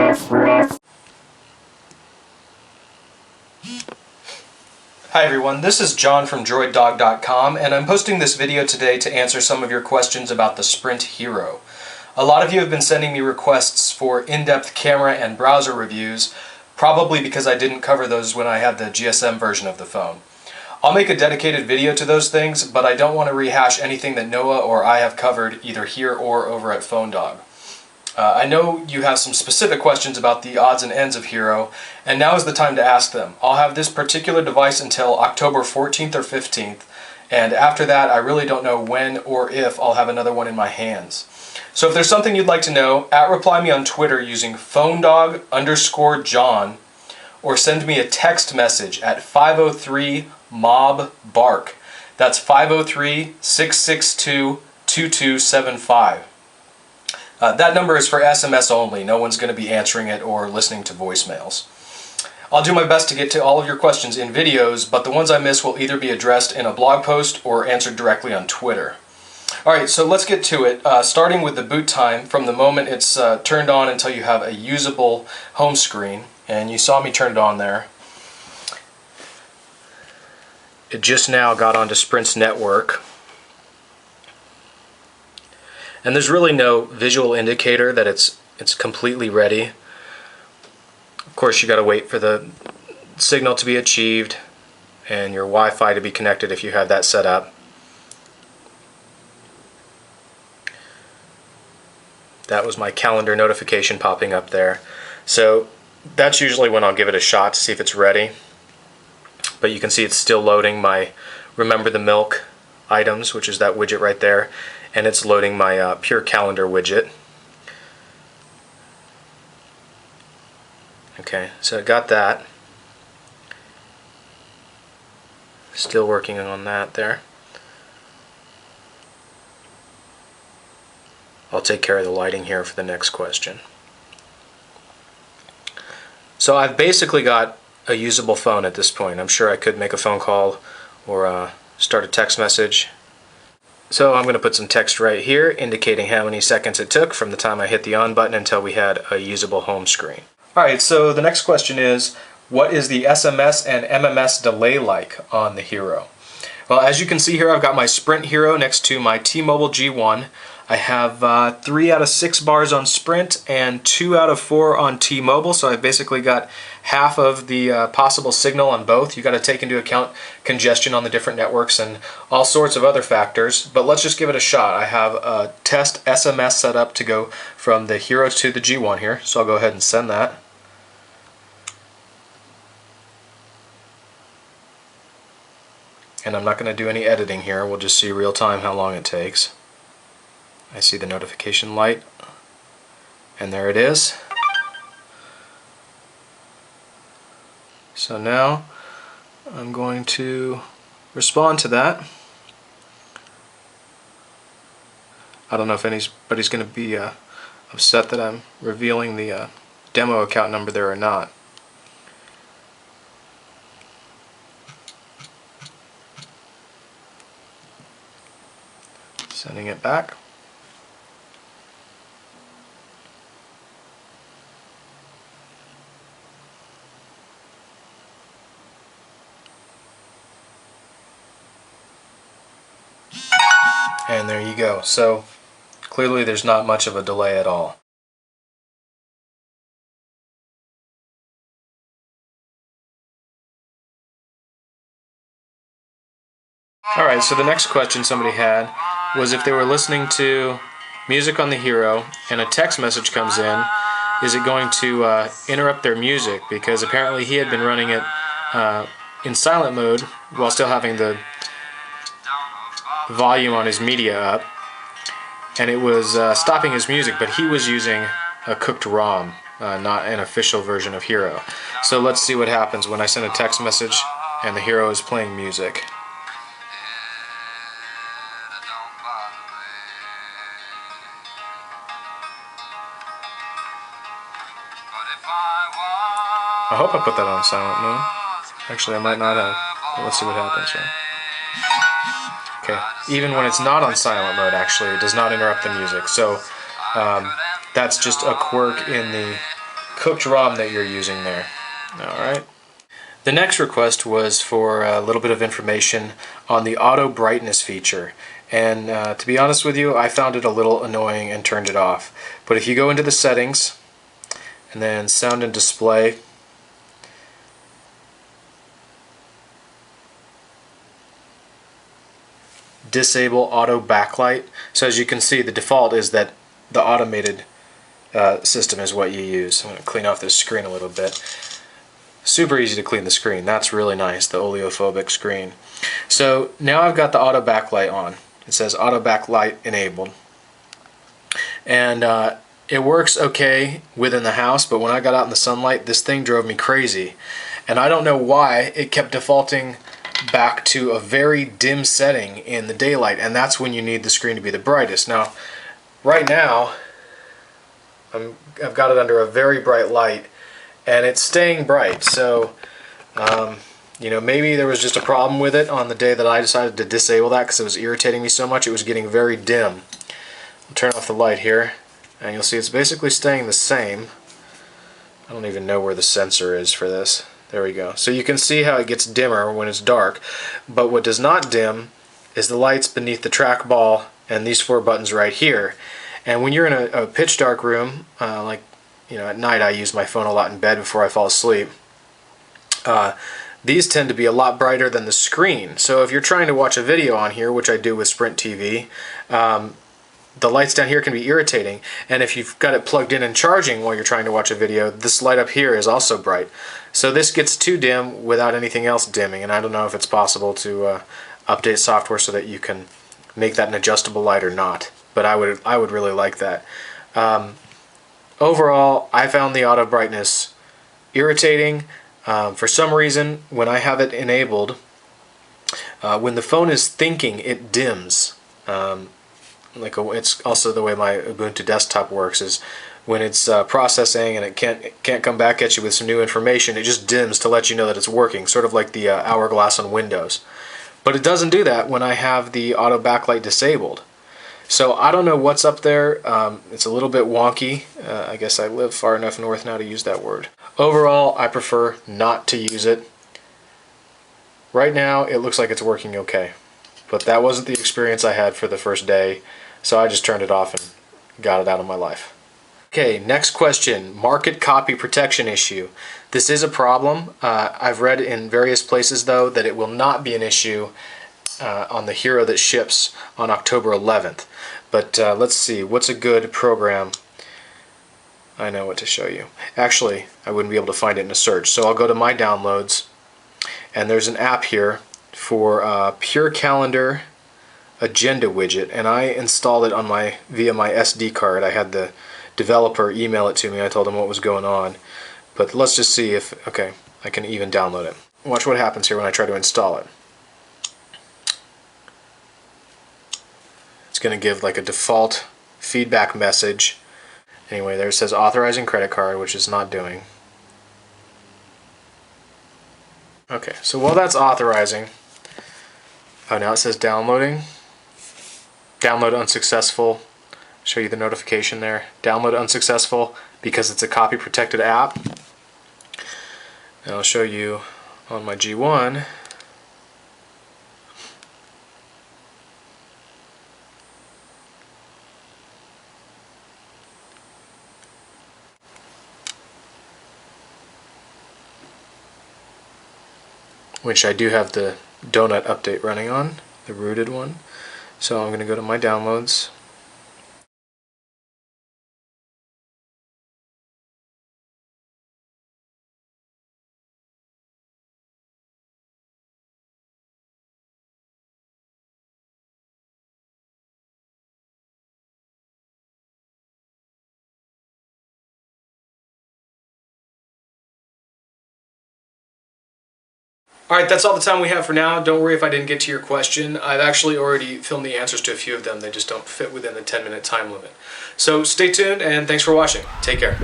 Hi everyone, this is John from DroidDog.com, and I'm posting this video today to answer some of your questions about the Sprint Hero. A lot of you have been sending me requests for in-depth camera and browser reviews, probably because I didn't cover those when I had the GSM version of the phone. I'll make a dedicated video to those things, but I don't want to rehash anything that Noah or I have covered either here or over at PhoneDog. I know you have some specific questions about the odds and ends of Hero, and now is the time to ask them. I'll have this particular device until October 14th or 15th, and after that I really don't know when or if I'll have another one in my hands. So if there's something you'd like to know, reply me on Twitter using PhoneDog_John, or send me a text message at 503-MOB-BARK. That's 503-662-2275. That number is for SMS only. No one's going to be answering it or listening to voicemails. I'll do my best to get to all of your questions in videos, but the ones I miss will either be addressed in a blog post or answered directly on Twitter. Alright, so let's get to it, starting with the boot time from the moment it's turned on until you have a usable home screen. And you saw me turn it on there. It just now got onto Sprint's network. And there's really no visual indicator that it's completely ready. Of course, you got to wait for the signal to be achieved and your Wi-Fi to be connected if you have that set up. That was my calendar notification popping up there. So that's usually when I'll give it a shot to see if it's ready. But you can see it's still loading my Remember the Milk items, which is that widget right there, and it's loading my Pure Calendar widget. Okay, so it got that. Still working on that there. I'll take care of the lighting here for the next question. So I've basically got a usable phone at this point. I'm sure I could make a phone call or start a text message. So I'm going to put some text right here indicating how many seconds it took from the time I hit the on button until we had a usable home screen. Alright, so the next question is, what is the SMS and MMS delay like on the Hero? Well, as you can see here, I've got my Sprint Hero next to my T-Mobile G1. I have 3 out of 6 bars on Sprint and 2 out of 4 on T-Mobile, so I've basically got half of the possible signal on both. You've got to take into account congestion on the different networks and all sorts of other factors, but let's just give it a shot. I have a test SMS set up to go from the Hero to the G1 here, so I'll go ahead and send that. And I'm not going to do any editing here, we'll just see real time how long it takes. I see the notification light, and there it is. So now I'm going to respond to that. I don't know if anybody's going to be upset that I'm revealing the demo account number there or not. Sending it back. And there you go. So clearly there's not much of a delay at all. Alright, so the next question somebody had was if they were listening to music on the Hero and a text message comes in, is it going to interrupt their music? Because apparently he had been running it in silent mode while still having the volume on his media up, and it was stopping his music, but he was using a cooked ROM, not an official version of Hero. So let's see what happens when I send a text message and the Hero is playing music. I hope I put that on silent mode. Actually, I might not have. But let's see what happens here. Okay, even when it's not on silent mode, actually, it does not interrupt the music. So that's just a quirk in the cooked ROM that you're using there. Alright. The next request was for a little bit of information on the auto brightness feature. And to be honest with you, I found it a little annoying and turned it off. But if you go into the settings and then sound and display, disable auto backlight. So as you can see, the default is that the automated system is what you use. I'm going to clean off this screen a little bit. Super easy to clean the screen. That's really nice, the oleophobic screen. So now I've got the auto backlight on. It says auto backlight enabled. And it works okay within the house, but when I got out in the sunlight, this thing drove me crazy. And I don't know why it kept defaulting back to a very dim setting in the daylight, and that's when you need the screen to be the brightest. Now, right now, I've got it under a very bright light, and it's staying bright. So, you know, maybe there was just a problem with it on the day that I decided to disable that because it was irritating me so much. It was getting very dim. I'll turn off the light here, and you'll see it's basically staying the same. I don't even know where the sensor is for this. There we go. So you can see how it gets dimmer when it's dark, but what does not dim is the lights beneath the trackball and these 4 buttons right here. And when you're in a pitch dark room, like, you know, at night I use my phone a lot in bed before I fall asleep, these tend to be a lot brighter than the screen. So if you're trying to watch a video on here, which I do with Sprint TV, the lights down here can be irritating, and if you've got it plugged in and charging while you're trying to watch a video, this light up here is also bright. So this gets too dim without anything else dimming, and I don't know if it's possible to update software so that you can make that an adjustable light or not, but I would really like that. Overall, I found the auto brightness irritating. For some reason, when I have it enabled, when the phone is thinking, it dims. It's also the way my Ubuntu desktop works, is when it's processing and it can't come back at you with some new information, it just dims to let you know that it's working, sort of like the hourglass on Windows. But it doesn't do that when I have the auto backlight disabled. So I don't know what's up there. It's a little bit wonky. I guess I live far enough north now to use that word. Overall, I prefer not to use it. Right now, it looks like it's working okay. But that wasn't the experience I had for the first day, so I just turned it off and got it out of my life. Okay, next question, market copy protection issue. This is a problem. I've read in various places, though, that it will not be an issue on the Hero that ships on October 11th. But let's see, what's a good program? I know what to show you. Actually, I wouldn't be able to find it in a search, so I'll go to my downloads, and there's an app here for Pure Calendar Agenda widget, and I installed it on via my SD card. I had the developer email it to me. I told him what was going on. But let's just see if, okay, I can even download it. Watch what happens here when I try to install it. It's going to give like a default feedback message. Anyway, there it says authorizing credit card, which is not doing. Okay, so while that's authorizing, oh, now it says downloading. Download unsuccessful. Show you the notification there. Download unsuccessful because it's a copy protected app. And I'll show you on my G1. Which I do have the donut update running on, the rooted one. So I'm going to go to my downloads. Alright, that's all the time we have for now. Don't worry if I didn't get to your question. I've actually already filmed the answers to a few of them. They just don't fit within the 10-minute time limit. So stay tuned, and thanks for watching. Take care.